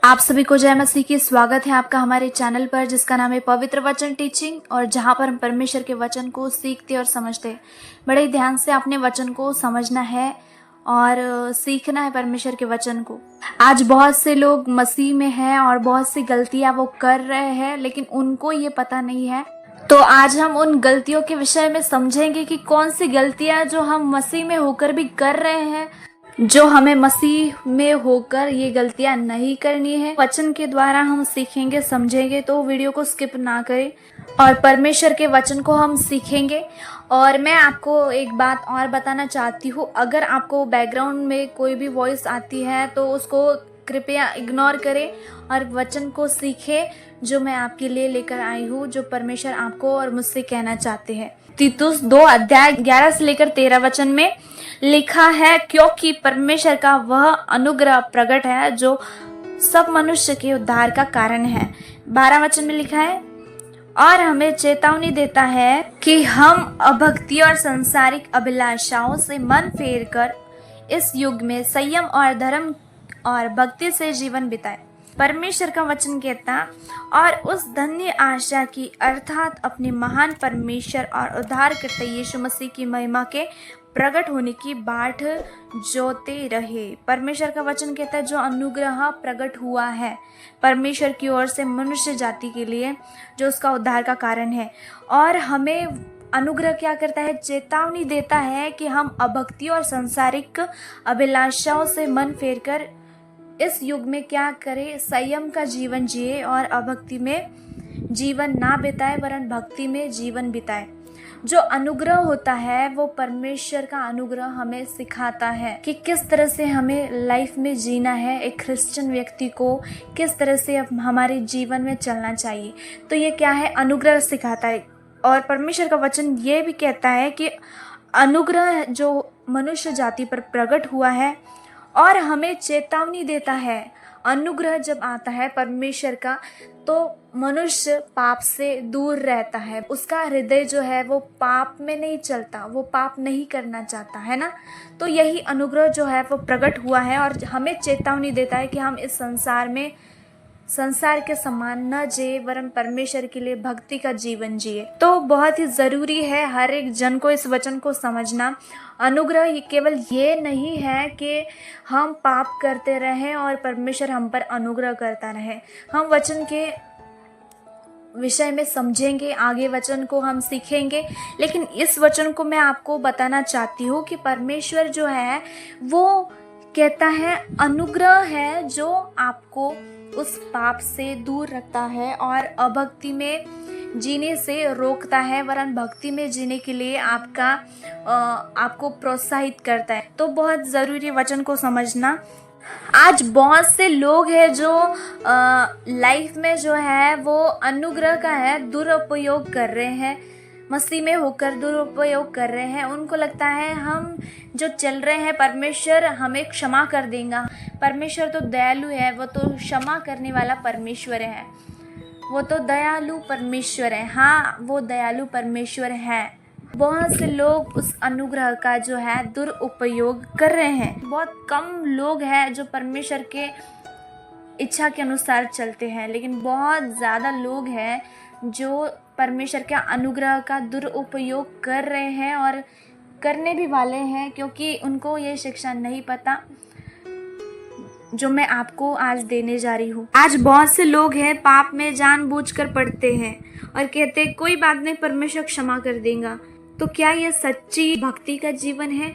आप सभी को जय मसीह की स्वागत है आपका हमारे चैनल पर, जिसका नाम है पवित्र वचन टीचिंग, और जहां पर हम परमेश्वर के वचन को सीखते और समझते हैं। बड़े ध्यान से अपने वचन को समझना है और सीखना है परमेश्वर के वचन को। आज बहुत से लोग मसीह में हैं और बहुत सी गलतियां वो कर रहे हैं, लेकिन उनको ये पता नहीं है। तो आज हम उन गलतियों के विषय में समझेंगे कि कौन सी गलतियां जो हम मसीह में होकर भी कर रहे हैं, जो हमें मसीह में होकर ये गलतियां नहीं करनी है। वचन के द्वारा हम सीखेंगे, समझेंगे, तो वीडियो को स्किप ना करें और परमेश्वर के वचन को हम सीखेंगे। और मैं आपको एक बात और बताना चाहती हूँ, अगर आपको बैकग्राउंड में कोई भी वॉइस आती है तो उसको कृपया इग्नोर करें और वचन को सीखें जो मैं आपके लिए लेकर आई हूँ, जो परमेश्वर आपको और मुझसे कहना चाहते हैं। तीतुस 2 अध्याय 11 से लेकर 13 वचन में लिखा है, क्योंकि परमेश्वर का वह अनुग्रह प्रकट है जो सब मनुष्य के उद्धार का कारण है। 12 वचन में लिखा है, और हमें चेतावनी देता है कि हम अभक्ति और सांसारिक अभिलाषाओं से मन फेर कर इस युग में संयम और धर्म और भक्ति से जीवन बिताए। परमेश्वर का वचन कहता, और उस धन्य आशा की अर्थात अपने महान परमेश्वर और उद्धारकर्ता यीशु मसीह की महिमा के प्रकट होने की बाट जोते रहे। परमेश्वर का वचन कहता है, जो अनुग्रह प्रकट हुआ है परमेश्वर की ओर से मनुष्य जाति के लिए, जो उसका उद्धार का कारण है। और हमें अनुग्रह क्या करता है? चेतावनी देता है कि हम अभक्ति और सांसारिक अभिलाषाओं से मन फेर कर इस युग में क्या करें? संयम का जीवन जिए और अभक्ति में जीवन ना बिताए, वरन भक्ति में जीवन बिताए। जो अनुग्रह होता है वो परमेश्वर का अनुग्रह हमें सिखाता है कि किस तरह से हमें लाइफ में जीना है। एक क्रिश्चियन व्यक्ति को किस तरह से हमारे जीवन में चलना चाहिए, तो ये क्या है? अनुग्रह सिखाता है। और परमेश्वर का वचन ये भी कहता है कि अनुग्रह जो मनुष्य जाति पर प्रकट हुआ है, और हमें चेतावनी देता है। अनुग्रह जब आता है परमेश्वर का, तो मनुष्य पाप से दूर रहता है। उसका हृदय जो है वो पाप में नहीं चलता, वो पाप नहीं करना चाहता है ना। तो यही अनुग्रह जो है वो प्रकट हुआ है और हमें चेतावनी देता है कि हम इस संसार में संसार के समान न जिए, वरन परमेश्वर के लिए भक्ति का जीवन जिए। तो बहुत ही ज़रूरी है हर एक जन को इस वचन को समझना। अनुग्रह केवल ये नहीं है कि हम पाप करते रहें और परमेश्वर हम पर अनुग्रह करता रहे। हम वचन के विषय में समझेंगे, आगे वचन को हम सीखेंगे, लेकिन इस वचन को मैं आपको बताना चाहती हूँ कि परमेश्वर जो है वो कहता है अनुग्रह है जो आपको उस पाप से दूर रखता है और अभक्ति में जीने से रोकता है, वरन भक्ति में जीने के लिए आपको प्रोत्साहित करता है। तो बहुत ज़रूरी वचन को समझना। आज बहुत से लोग हैं जो लाइफ में जो है वो अनुग्रह का है दुरुपयोग कर रहे हैं, मसीह में होकर दुरुपयोग कर रहे हैं। उनको लगता है हम जो चल रहे हैं परमेश्वर हमें क्षमा कर देगा। परमेश्वर तो दयालु है, वो तो क्षमा करने वाला परमेश्वर है, वो तो दयालु परमेश्वर है। हाँ, वो दयालु परमेश्वर है। बहुत से लोग उस अनुग्रह का जो है दुरुपयोग कर रहे हैं। बहुत कम लोग हैं जो परमेश्वर के इच्छा के अनुसार चलते हैं, लेकिन बहुत ज़्यादा लोग हैं जो परमेश्वर के अनुग्रह का दुरुपयोग कर रहे हैं और करने भी वाले हैं, क्योंकि उनको ये शिक्षा नहीं पता जो मैं आपको आज देने जा रही हूँ। आज बहुत से लोग हैं पाप में जानबूझकर पड़ते हैं और कहते हैं कोई बात नहीं, परमेश्वर क्षमा कर देगा। तो क्या ये सच्ची भक्ति का जीवन है?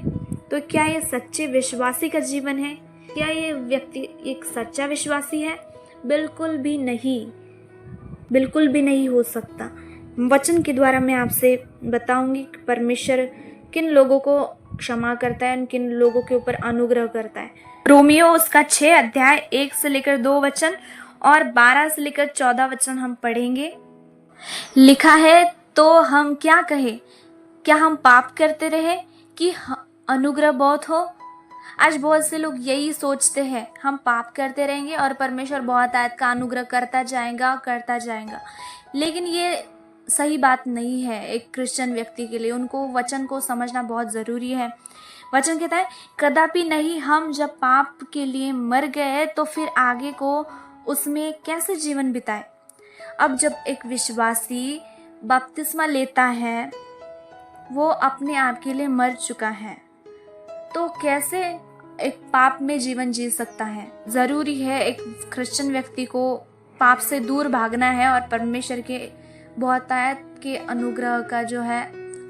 तो क्या ये सच्चे विश्वासी का जीवन है? क्या ये व्यक्ति एक सच्चा विश्वासी है? बिल्कुल भी नहीं, बिल्कुल भी नहीं हो सकता। वचन के द्वारा मैं आपसे बताऊंगी कि परमेश्वर किन लोगों को क्षमा करता है, किन लोगों के ऊपर अनुग्रह करता है। रोमियो उसका 6 अध्याय 1 से लेकर 2 वचन और 12 से लेकर 14 वचन हम पढ़ेंगे। लिखा है, तो हम क्या कहें? क्या हम पाप करते रहे कि अनुग्रह बहुत हो? आज बहुत से लोग यही सोचते हैं, हम पाप करते रहेंगे और परमेश्वर बहुत आयत का अनुग्रह करता जाएगा। लेकिन ये सही बात नहीं है एक क्रिश्चियन व्यक्ति के लिए। उनको वचन को समझना बहुत ज़रूरी है। वचन कहता है, कदापि नहीं, हम जब पाप के लिए मर गए तो फिर आगे को उसमें कैसे जीवन बिताए। अब जब एक विश्वासी बपतिस्मा लेता है, वो अपने आप के लिए मर चुका है, तो कैसे एक पाप में जीवन जी सकता है। ज़रूरी है एक क्रिश्चियन व्यक्ति को पाप से दूर भागना है और परमेश्वर के बहुतायत के अनुग्रह का जो है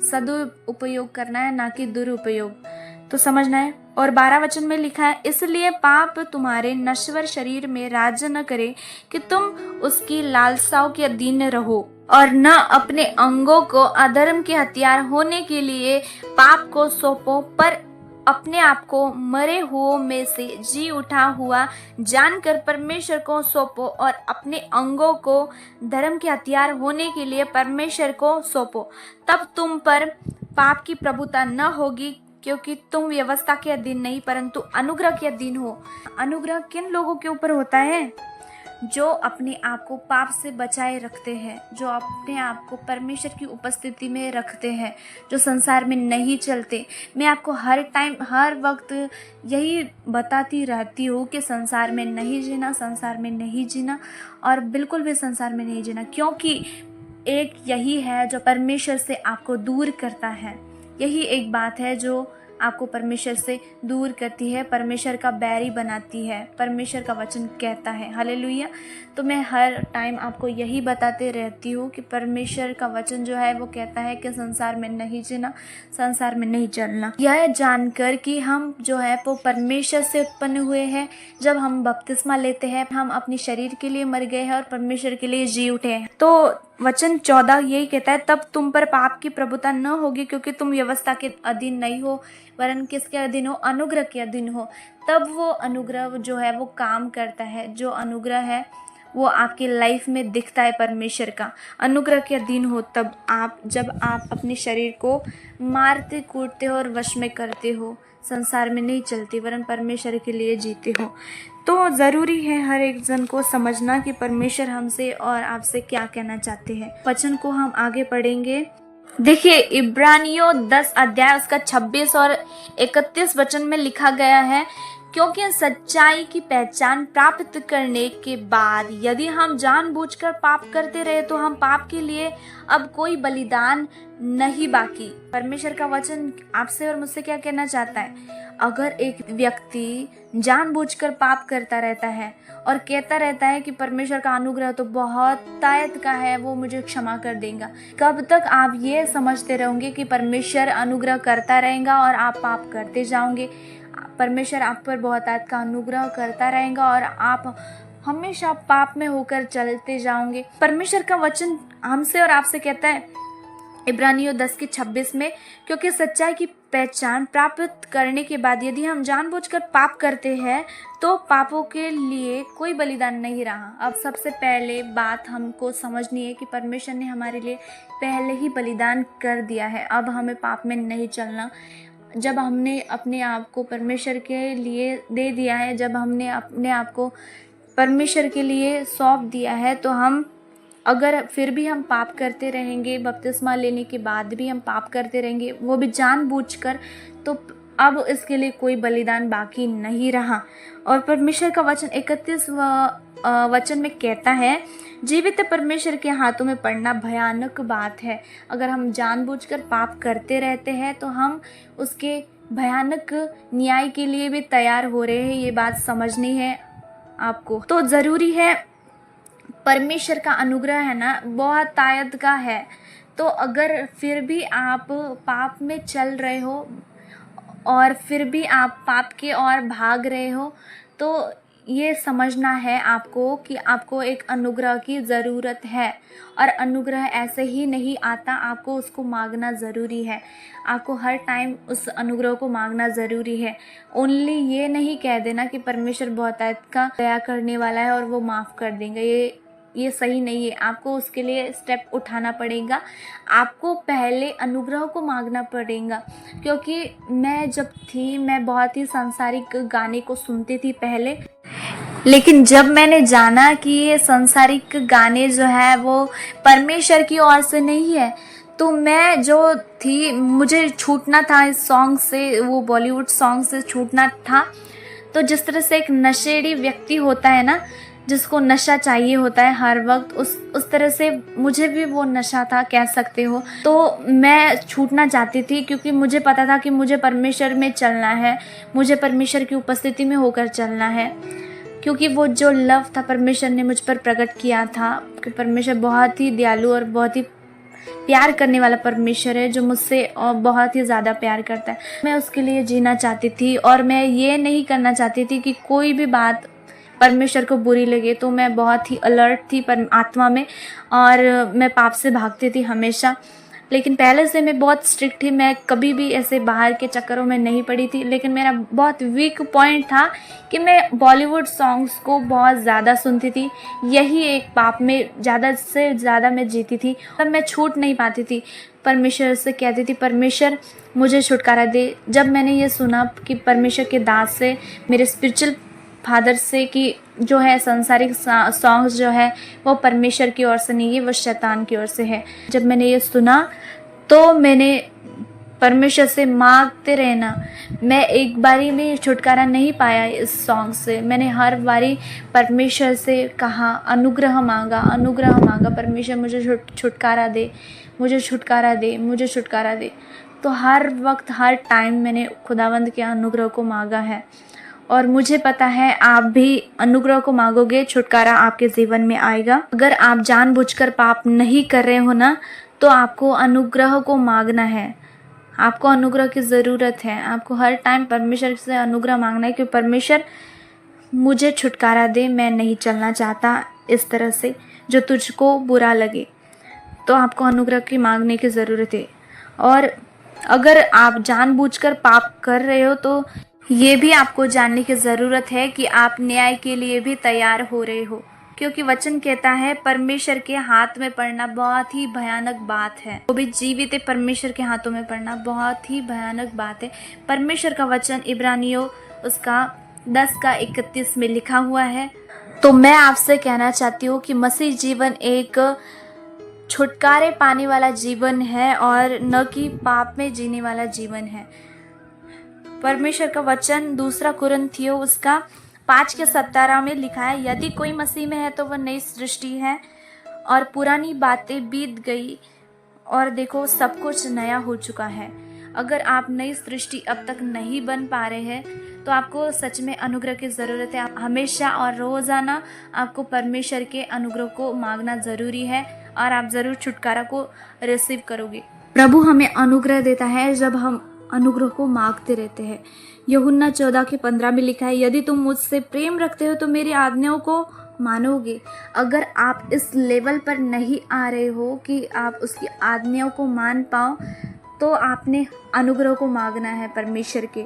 सदुपयोग करना है, ना कि दुरुपयोग। तो समझना है। और 12 वचन में लिखा है, इसलिए पाप तुम्हारे नश्वर शरीर में राज्य न करे कि तुम उसकी लालसाओं के अधीन रहो, और न अपने अंगों को अधर्म के हथियार होने के लिए पाप को सौंपो, पर अपने आप को मरे हुओं में से जी उठा हुआ जानकर परमेश्वर को सौंपो, और अपने अंगों को धर्म के हथियार होने के लिए परमेश्वर को सौंपो। तब तुम पर पाप की प्रभुता न होगी, क्योंकि तुम व्यवस्था के अधीन नहीं परंतु अनुग्रह के अधीन हो। अनुग्रह किन लोगों के ऊपर होता है? जो अपने आप को पाप से बचाए रखते हैं, जो अपने आप को परमेश्वर की उपस्थिति में रखते हैं, जो संसार में नहीं चलते। मैं आपको हर टाइम हर वक्त यही बताती रहती हूँ कि संसार में नहीं जीना, संसार में नहीं जीना, और बिल्कुल भी संसार में नहीं जीना, क्योंकि एक यही है जो परमेश्वर से आपको दूर करता है। यही एक बात है जो आपको परमेश्वर से दूर करती है, परमेश्वर का बैरी बनाती है, परमेश्वर का वचन कहता है। हालेलुया। तो मैं हर टाइम आपको यही बताते रहती हूँ कि परमेश्वर का वचन जो है वो कहता है कि संसार में नहीं जीना, संसार में नहीं चलना। यह जानकर कि हम जो है वो परमेश्वर से उत्पन्न हुए हैं। जब हम बपतिस्मा लेते हैं, हम अपने शरीर के लिए मर गए हैं और परमेश्वर के लिए जी उठे हैं। तो वचन 14 यही कहता है, तब तुम पर पाप की प्रभुता न होगी, क्योंकि तुम व्यवस्था के अधीन नहीं हो वरन किसके अधीन हो? अनुग्रह के अधीन हो। तब वो अनुग्रह जो है वो काम करता है। जो अनुग्रह है वो आपकी लाइफ में दिखता है। परमेश्वर का अनुग्रह के अधीन हो तब जब आप अपने शरीर को मारते कूटते हो और वश में करते हो, संसार में नहीं चलते वरन परमेश्वर के लिए जीते हो। तो ज़रूरी है हर एक जन को समझना कि परमेश्वर हमसे और आपसे क्या कहना चाहते हैं। वचन को हम आगे पढ़ेंगे। देखिए, इब्रानियों 10 अध्याय उसका 26 और 31 वचन में लिखा गया है, क्योंकि सच्चाई की पहचान प्राप्त करने के बाद यदि हम जानबूझकर पाप करते रहे तो हम पाप के लिए अब कोई बलिदान नहीं बाकी। परमेश्वर का वचन आपसे और मुझसे क्या कहना चाहता है? अगर एक व्यक्ति जानबूझकर पाप करता रहता है और कहता रहता है कि परमेश्वर का अनुग्रह तो बहुत तायत का है, वो मुझे क्षमा कर देगा, कब तक आप ये समझते रहोगे कि परमेश्वर अनुग्रह करता रहेगा और आप पाप करते जाओगे? परमेश्वर आप पर बहुत आयत का अनुग्रह करता रहेगा और आप हमेशा पाप में होकर चलते जाओगे। परमेश्वर का वचन हमसे और आपसे कहता है इब्रानियों 10 के 26 में, क्योंकि सच्चाई की पहचान प्राप्त करने के बाद यदि हम जानबूझकर पाप करते हैं तो पापों के लिए कोई बलिदान नहीं रहा। अब सबसे पहले बात हमको समझनी है कि परमेश्वर ने हमारे लिए पहले ही बलिदान कर दिया है। अब हमें पाप में नहीं चलना। जब हमने अपने आप को परमेश्वर के लिए दे दिया है, जब हमने अपने आप को परमेश्वर के लिए सौंप दिया है, तो हम अगर फिर भी हम पाप करते रहेंगे, बपतिस्मा लेने के बाद भी हम पाप करते रहेंगे, वो भी जानबूझकर, तो अब इसके लिए कोई बलिदान बाकी नहीं रहा। और परमेश्वर का वचन 31 वचन में कहता है, जीवित परमेश्वर के हाथों में पड़ना भयानक बात है। अगर हम जानबूझकर पाप करते रहते हैं तो हम उसके भयानक न्याय के लिए भी तैयार हो रहे हैं। ये बात समझनी है आपको। तो ज़रूरी है, परमेश्वर का अनुग्रह है ना, बहुत तायत का है। तो अगर फिर भी आप पाप में चल रहे हो और फिर भी आप पाप के ओर भाग रहे हो, तो ये समझना है आपको कि आपको एक अनुग्रह की ज़रूरत है। और अनुग्रह ऐसे ही नहीं आता, आपको उसको मांगना ज़रूरी है। आपको हर टाइम उस अनुग्रह को मांगना ज़रूरी है। ओनली ये नहीं कह देना कि परमेश्वर बहुतायत का दया करने वाला है और वो माफ़ कर देंगे, ये सही नहीं है। आपको उसके लिए स्टेप उठाना पड़ेगा। आपको पहले अनुग्रह को मांगना पड़ेगा। क्योंकि मैं बहुत ही सांसारिक गाने को सुनती थी पहले, लेकिन जब मैंने जाना कि ये सांसारिक गाने जो है वो परमेश्वर की ओर से नहीं है, तो मैं जो थी, मुझे छूटना था इस सॉन्ग से, वो बॉलीवुड सॉन्ग से छूटना था। तो जिस तरह से एक नशेड़ी व्यक्ति होता है ना, जिसको नशा चाहिए होता है हर वक्त, उस तरह से मुझे भी वो नशा था, कह सकते हो। तो मैं छूटना चाहती थी क्योंकि मुझे पता था कि मुझे परमेश्वर में चलना है, मुझे परमेश्वर की उपस्थिति में होकर चलना है। क्योंकि वो जो लव था परमेश्वर ने मुझ पर प्रकट किया था कि परमेश्वर बहुत ही दयालु और बहुत ही प्यार करने वाला परमेश्वर है, जो मुझसे बहुत ही ज़्यादा प्यार करता है। मैं उसके लिए जीना चाहती थी और मैं ये नहीं करना चाहती थी कि कोई भी बात परमेश्वर को बुरी लगे। तो मैं बहुत ही अलर्ट थी पर आत्मा में, और मैं पाप से भागती थी हमेशा। लेकिन पहले से मैं बहुत स्ट्रिक्ट थी, मैं कभी भी ऐसे बाहर के चक्करों में नहीं पड़ी थी। लेकिन मेरा बहुत वीक पॉइंट था कि मैं बॉलीवुड सॉन्ग्स को बहुत ज़्यादा सुनती थी। यही एक पाप में ज़्यादा से ज़्यादा मैं जीती थी। तब मैं छूट नहीं पाती थी, परमेश्वर से कहती थी परमेश्वर मुझे छुटकारा दे। जब मैंने ये सुना कि परमेश्वर के दास से, मेरे स्पिरिचुअल फादर से, कि जो है सांसारिक सॉन्ग्स जो है वो परमेश्वर की ओर से नहीं है, वो शैतान की ओर से है। जब मैंने ये सुना तो मैंने परमेश्वर से मांगते रहना। मैं एक बारी में छुटकारा नहीं पाया इस सॉन्ग से। मैंने हर बारी परमेश्वर से कहा, अनुग्रह मांगा, परमेश्वर मुझे छुटकारा दे, मुझे छुटकारा दे, मुझे छुटकारा दे। तो हर वक्त हर टाइम मैंने खुदावंद के अनुग्रह को मांगा है। और मुझे पता है आप भी अनुग्रह को मांगोगे, छुटकारा आपके जीवन में आएगा। अगर आप जानबूझकर पाप नहीं कर रहे हो ना, तो आपको अनुग्रह को मांगना है। आपको अनुग्रह की ज़रूरत है। आपको हर टाइम परमेश्वर से अनुग्रह मांगना है कि परमेश्वर मुझे छुटकारा दे, मैं नहीं चलना चाहता इस तरह से जो तुझको बुरा लगे। तो आपको अनुग्रह की मांगने की ज़रूरत है। और अगर आप जानबूझकर पाप कर रहे हो तो ये भी आपको जानने की ज़रूरत है कि आप न्याय के लिए भी तैयार हो रहे हो। क्योंकि वचन कहता है परमेश्वर के हाथ में पड़ना बहुत ही भयानक बात है। वो भी जीवित है, परमेश्वर के हाथों में पड़ना बहुत ही भयानक बात है। परमेश्वर का वचन इब्रानियों उसका 10:31 में लिखा हुआ है। तो मैं आपसे कहना चाहती हूँ कि मसीह जीवन एक छुटकारे पाने वाला जीवन है और न कि पाप में जीने वाला जीवन है। परमेश्वर का वचन 2 कुरिन्थियों उसका 5:17 में लिखा है, यदि कोई मसीह में है तो वह नई सृष्टि है और पुरानी बातें बीत गई और देखो सब कुछ नया हो चुका है। अगर आप नई सृष्टि अब तक नहीं बन पा रहे हैं तो आपको सच में अनुग्रह की ज़रूरत है। आप हमेशा और रोज़ाना आपको परमेश्वर के अनुग्रह को मांगना ज़रूरी है और आप ज़रूर छुटकारा को रिसीव करोगे। प्रभु हमें अनुग्रह देता है जब हम अनुग्रह को मांगते रहते हैं। यूहन्ना 14:15 में लिखा है, यदि तुम मुझसे प्रेम रखते हो तो मेरी आज्ञाओं को मानोगे। अगर आप इस लेवल पर नहीं आ रहे हो कि आप उसकी आज्ञाओं को मान पाओ, तो आपने अनुग्रह को मांगना है परमेश्वर के।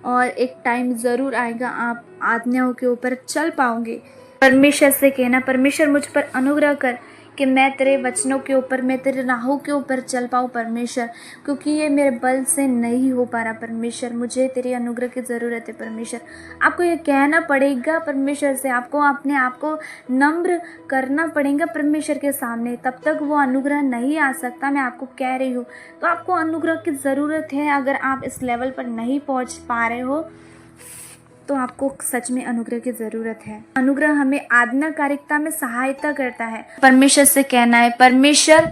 और एक टाइम ज़रूर आएगा आप आज्ञाओं के ऊपर चल पाओगे। परमेश्वर से कहना, परमेश्वर मुझ पर अनुग्रह कर कि मैं तेरे वचनों के ऊपर, मैं तेरे राहों के ऊपर चल पाऊँ परमेश्वर, क्योंकि ये मेरे बल से नहीं हो पा रहा परमेश्वर। मुझे तेरे अनुग्रह की ज़रूरत है परमेश्वर। आपको ये कहना पड़ेगा परमेश्वर से, आपको अपने आप को नम्र करना पड़ेगा परमेश्वर के सामने, तब तक वो अनुग्रह नहीं आ सकता। मैं आपको कह रही हूँ, तो आपको अनुग्रह की ज़रूरत है। अगर आप इस लेवल पर नहीं पहुँच पा रहे हो तो आपको सच में अनुग्रह की ज़रूरत है। अनुग्रह हमें आज्ञाकारिता में सहायता करता है। परमेश्वर से कहना है, परमेश्वर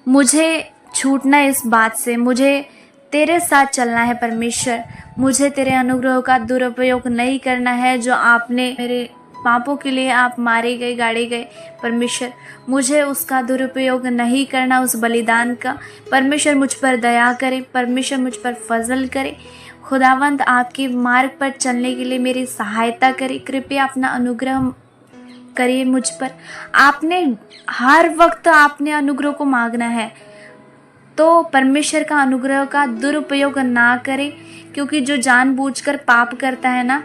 मुझे छूटना इस बात से, मुझे तेरे साथ चलना है परमेश्वर। मुझे तेरे अनुग्रह का दुरुपयोग नहीं करना है, जो आपने मेरे पापों के लिए आप मारे गए, गाड़े गए परमेश्वर, मुझे उसका दुरुपयोग नहीं करना, उस बलिदान का। परमेश्वर मुझ पर दया करे, परमेश्वर मुझ पर फजल करे। खुदावंद आपके मार्ग पर चलने के लिए मेरी सहायता करे। कृपया अपना अनुग्रह करिए मुझ पर। आपने हर वक्त आपने अनुग्रह को मांगना है, तो परमेश्वर का अनुग्रह का दुरुपयोग ना करें। क्योंकि जो जानबूझकर पाप करता है ना,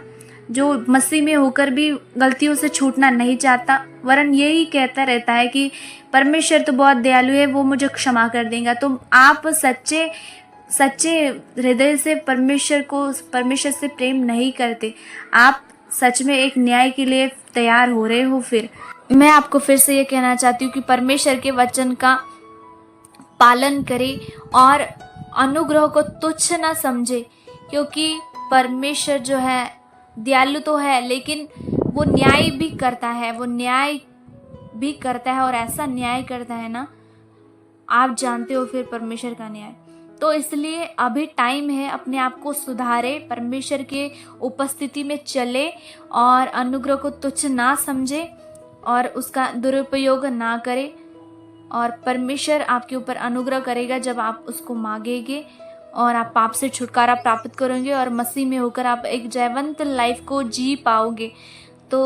जो मसीह में होकर भी गलतियों से छूटना नहीं चाहता, वरन यही कहता रहता है कि परमेश्वर तो बहुत दयालु है, वो मुझे क्षमा कर देगा। तो आप सच्चे हृदय से परमेश्वर से प्रेम नहीं करते। आप सच में एक न्याय के लिए तैयार हो रहे हो। फिर मैं आपको फिर से ये कहना चाहती हूँ कि परमेश्वर के वचन का पालन करें और अनुग्रह को तुच्छ ना समझे, क्योंकि परमेश्वर जो है दयालु तो है, लेकिन वो न्याय भी करता है, वो न्याय भी करता है, और ऐसा न्याय करता है ना, आप जानते हो फिर परमेश्वर का न्याय। तो इसलिए अभी टाइम है, अपने आप को सुधारे, परमेश्वर के उपस्थिति में चले और अनुग्रह को तुच्छ ना समझे और उसका दुरुपयोग ना करे। और परमेश्वर आपके ऊपर अनुग्रह करेगा जब आप उसको मांगेंगे, और आप पाप से छुटकारा प्राप्त करेंगे और मसीह में होकर आप एक जयवंत लाइफ को जी पाओगे। तो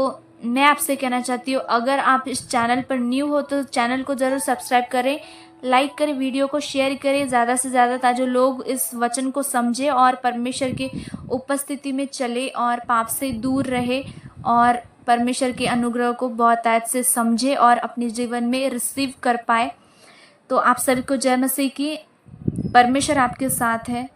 मैं आपसे कहना चाहती हूँ, अगर आप इस चैनल पर न्यू हो तो चैनल को ज़रूर सब्सक्राइब करें, लाइक करें, वीडियो को शेयर करें ज़्यादा से ज़्यादा, ताकि लोग इस वचन को समझे और परमेश्वर की उपस्थिति में चले और पाप से दूर रहे और परमेश्वर के अनुग्रह को बहुत आयत से समझे और अपने जीवन में रिसीव कर पाए। तो आप सभी को जय मसीह की। परमेश्वर आपके साथ है।